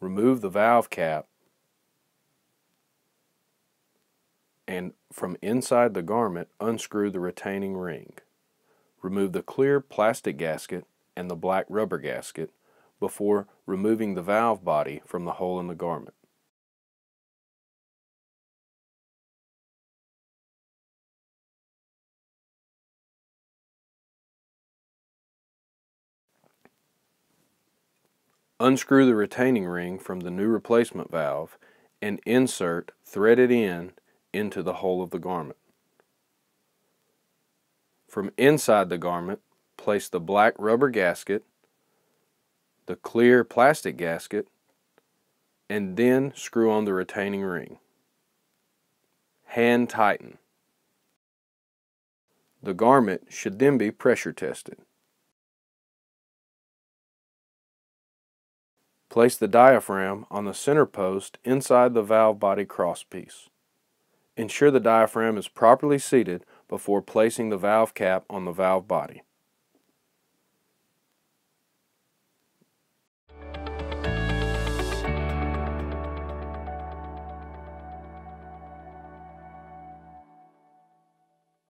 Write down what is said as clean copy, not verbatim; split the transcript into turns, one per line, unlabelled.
remove the valve cap and from inside the garment unscrew the retaining ring. Remove the clear plastic gasket and the black rubber gasket before removing the valve body from the hole in the garment. Unscrew the retaining ring from the new replacement valve and insert threaded end into the hole of the garment. From inside the garment, place the black rubber gasket, the clear plastic gasket, and then screw on the retaining ring. Hand tighten. The garment should then be pressure tested. Place the diaphragm on the center post inside the valve body crosspiece. Ensure the diaphragm is properly seated before placing the valve cap on the valve body.